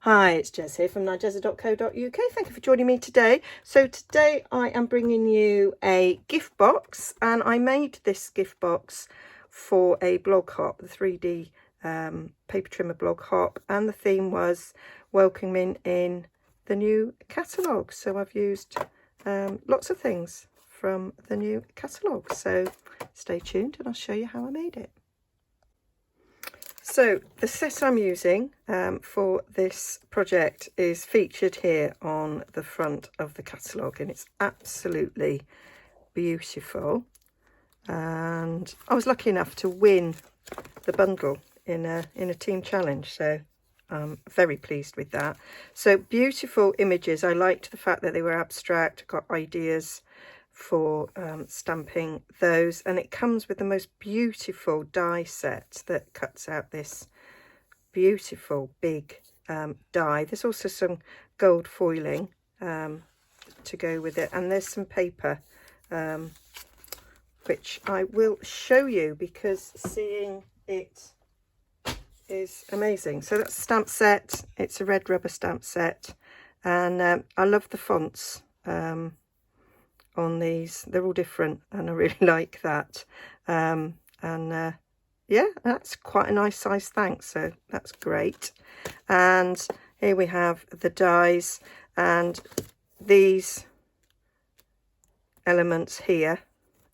Hi, it's Jez here from Nigezza.co.uk. Thank you for joining me today. So today I am bringing you a gift box, and I made this gift box for a blog hop, the 3D paper trimmer blog hop, and the theme was welcoming in the new catalogue. So I've used lots of things from the new catalogue. So stay tuned and I'll show you how I made it. So the set I'm using for this project is featured here on the front of the catalogue, and it's absolutely beautiful. And I was lucky enough to win the bundle in a team challenge, so I'm very pleased with that. So beautiful images. I liked the fact that they were abstract, got ideas for stamping those, and it comes with the most beautiful die set that cuts out this beautiful big die. There's also some gold foiling to go with it, and there's some paper which I will show you because seeing it is amazing. So that's a stamp set. It's a red rubber stamp set, and I love the fonts on these. They're all different and I really like that. Yeah, that's quite a nice size thanks, so that's great. And here we have the dies, and these elements here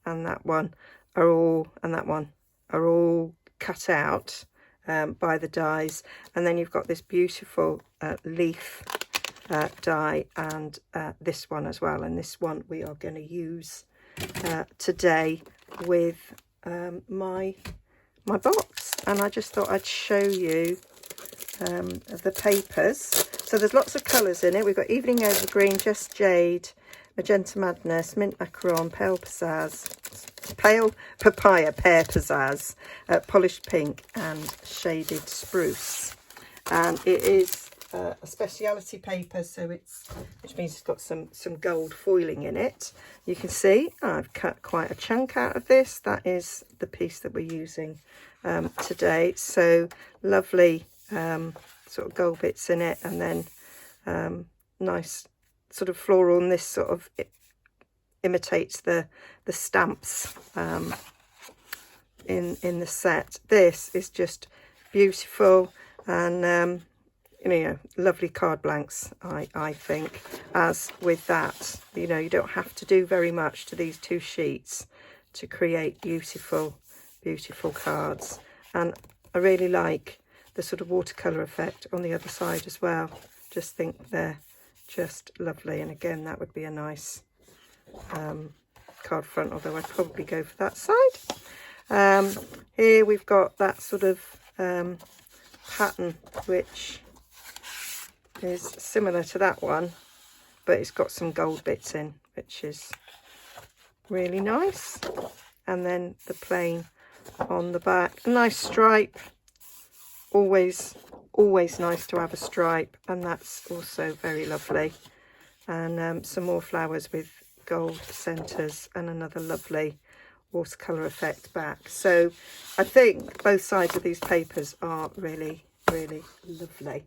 and that one are all, and that one are all cut out by the dies. And then you've got this beautiful leaf die, and this one as well, and this one we are going to use today with my box. And I just thought I'd show you the papers. So there's lots of colours in it. We've got Evening Evergreen, Just Jade, Magenta Madness, Mint Macaron, Pale Papaya, Pear Pizzazz, Polished Pink and Shaded Spruce. And it is a speciality paper, so which means it's got some gold foiling in it. You can see I've cut quite a chunk out of this. That is the piece that we're using today. So lovely sort of gold bits in it, and then nice sort of floral, and this sort of imitates the stamps in the set. This is just beautiful, and you know, lovely card blanks, I think. As with that, you know, you don't have to do very much to these two sheets to create beautiful cards. And I really like the sort of watercolour effect on the other side as well. Just think they're just lovely. And again, that would be a nice card front, although I'd probably go for that side. Here we've got that sort of pattern, which is similar to that one, but it's got some gold bits in, which is really nice. And then the plain on the back, a nice stripe. Always nice to have a stripe, and that's also very lovely. And some more flowers with gold centres and another lovely watercolour effect back. So I think both sides of these papers are really lovely.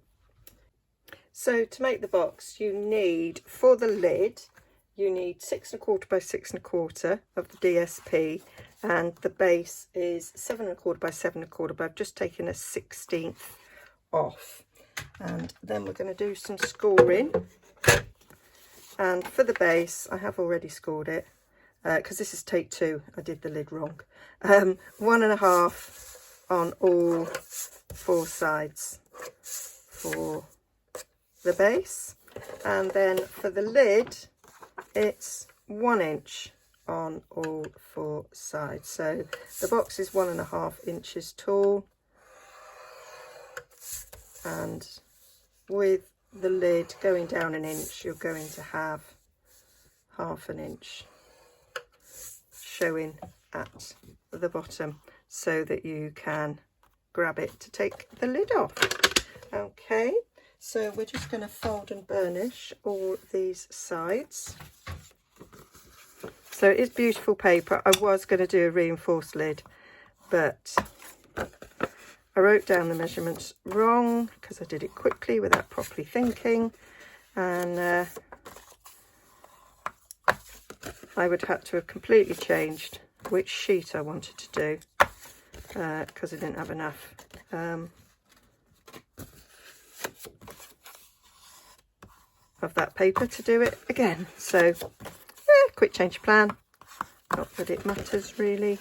So to make the box, you need, for the lid, you need 6 1/4 by 6 1/4 of the DSP, and the base is 7 1/4 by 7 1/4, but I've just taken a 1/16 off. And then we're going to do some scoring. And for the base, I have already scored it because this is take 2. I did the lid wrong. 1 1/2 on all 4 sides for the base, and then for the lid it's 1 inch on all 4 sides. So the box is 1 1/2 inches tall, and with the lid going down 1 inch, you're going to have 1/2 inch showing at the bottom so that you can grab it to take the lid off. Okay, so we're just going to fold and burnish all these sides. So it is beautiful paper. I was going to do a reinforced lid, but I wrote down the measurements wrong because I did it quickly without properly thinking, and I would have to have completely changed which sheet I wanted to do because I didn't have enough of that paper to do it again. So quick change of plan, not that it matters really.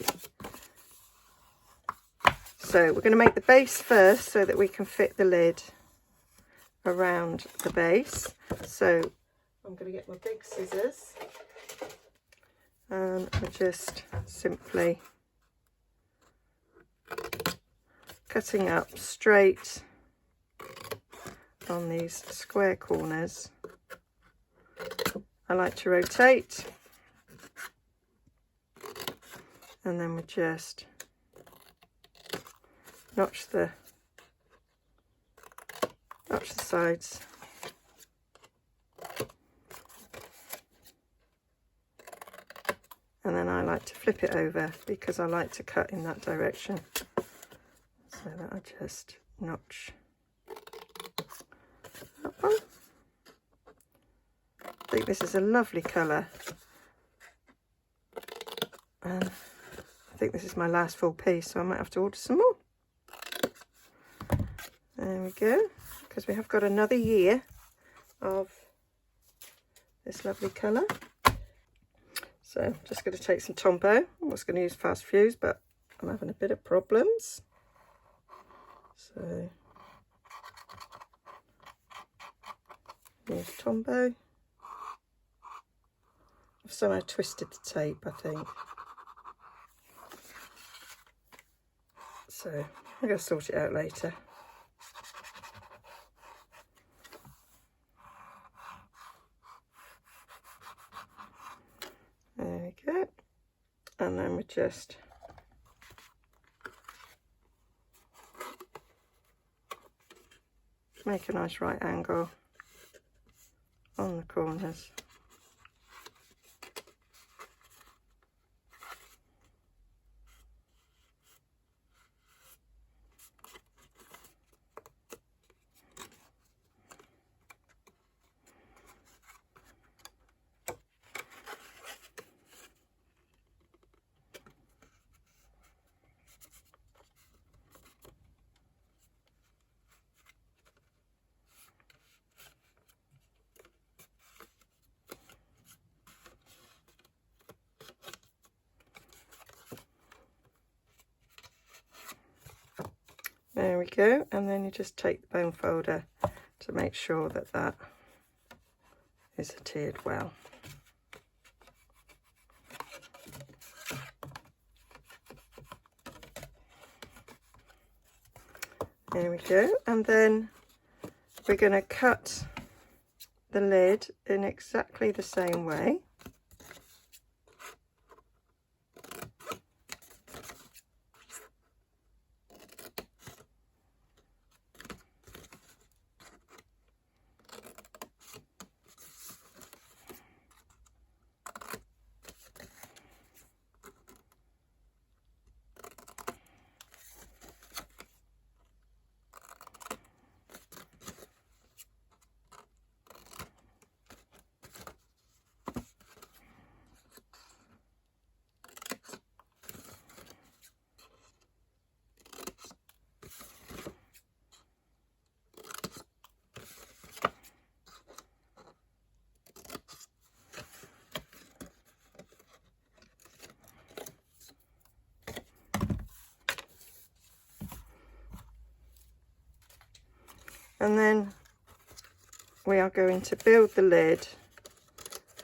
So we're going to make the base first so that we can fit the lid around the base. So I'm going to get my big scissors and I'm just simply cutting up straight on these square corners. I like to rotate, and then we just notch the sides. And then I like to flip it over because I like to cut in that direction. So that I just notch that one. I think this is a lovely colour. And I think this is my last full piece, so I might have to order some more. There we go, because we have got another year of this lovely colour. So I'm just going to take some Tombow. I was going to use Fast Fuse, but I'm having a bit of problems. So use Tombow. I've somehow twisted the tape, I think. So I'm going to sort it out later. There we go. And then we just make a nice right angle on the corners. There we go, and then you just take the bone folder to make sure that that is adhered well. There we go, and then we're going to cut the lid in exactly the same way. And then we are going to build the lid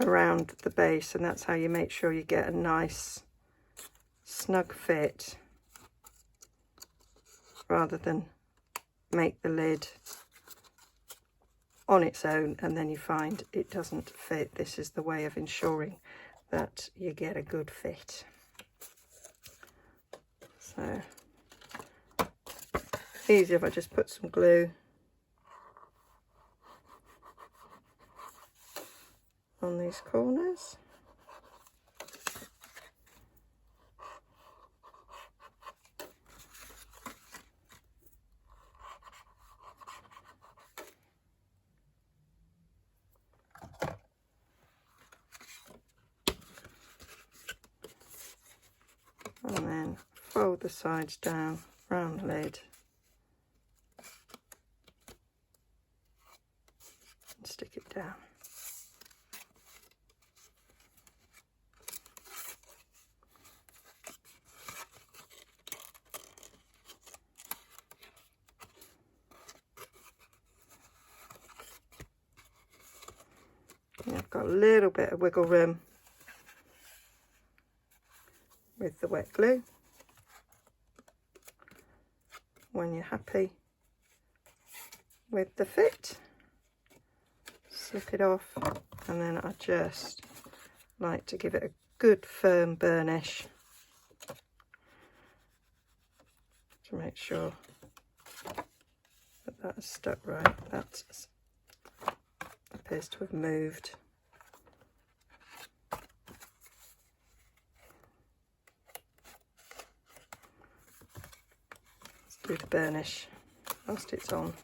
around the base, and that's how you make sure you get a nice snug fit, rather than make the lid on its own and then you find it doesn't fit. This is the way of ensuring that you get a good fit. So easy if I just put some glue on these corners. and then fold the sides down round the lid and stick it down. I've got a little bit of wiggle room with the wet glue. When you're happy with the fit, slip it off, and then I just like to give it a good firm burnish to make sure that is stuck right. That appears to have moved. Let's do the burnish whilst it's on.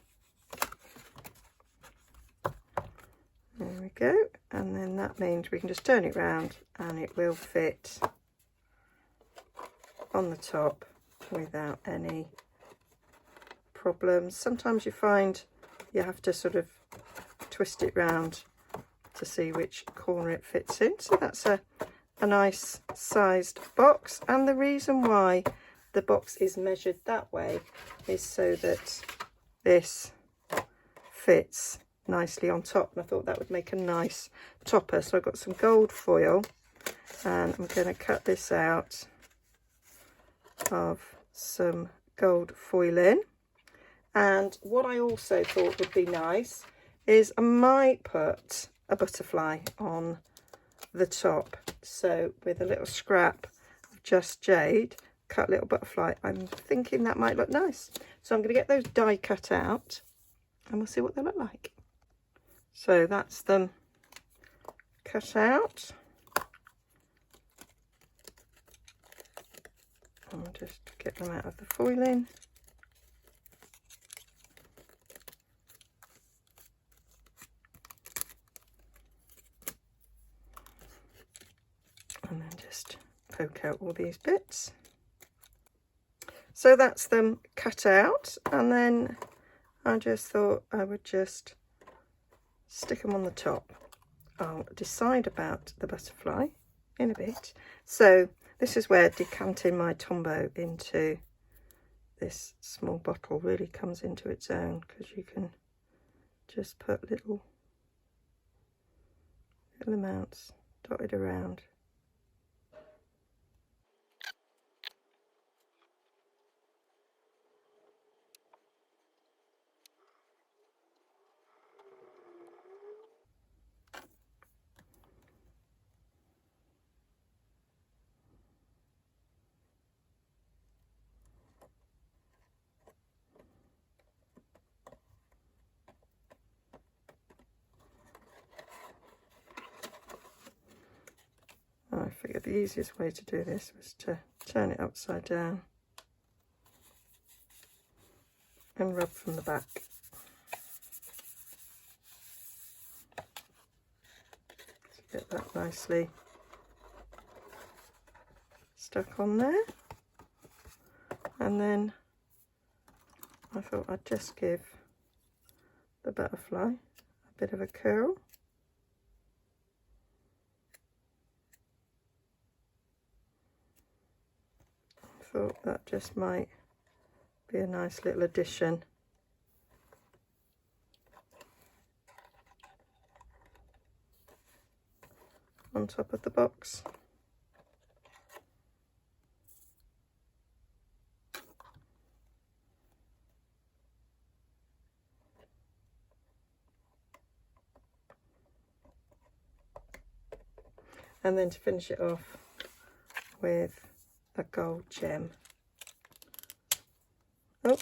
There we go, and then that means we can just turn it round and it will fit on the top without any problems. Sometimes you find you have to sort of twist it round to see which corner it fits in. So that's a nice sized box, and the reason why the box is measured that way is so that this fits nicely on top, and I thought that would make a nice topper. So I've got some gold foil and I'm going to cut this out of some gold foiling. And what I also thought would be nice is I might put a butterfly on the top. So with a little scrap of just jade, cut a little butterfly. I'm thinking that might look nice. So I'm going to get those die cut out and we'll see what they look like. So that's them cut out. I'll just get them out of the foiling. And then just poke out all these bits. So that's them cut out, and then I just thought I would just stick them on the top. I'll decide about the butterfly in a bit. So this is where decanting my Tombow into this small bottle really comes into its own, because you can just put little amounts dotted around. I figured the easiest way to do this was to turn it upside down and rub from the back. To get that nicely stuck on there. And then I thought I'd just give the butterfly a bit of a curl. Thought that just might be a nice little addition. On top of the box. And then to finish it off with a gold gem. Oh.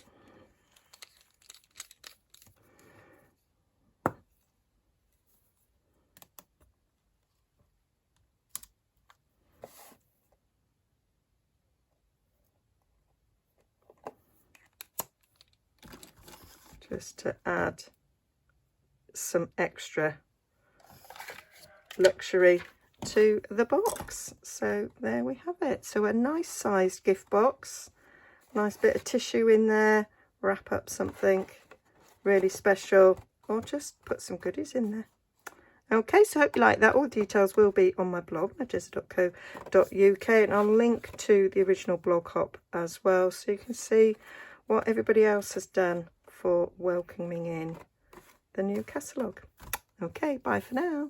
Just to add some extra luxury to the box. So there we have it. So a nice sized gift box, nice bit of tissue in there, wrap up something really special, or just put some goodies in there. Okay, so I hope you like that. All the details will be on my blog, nigezza.co.uk, and I'll link to the original blog hop as well, so you can see what everybody else has done for welcoming in the new catalogue. Okay, bye for now.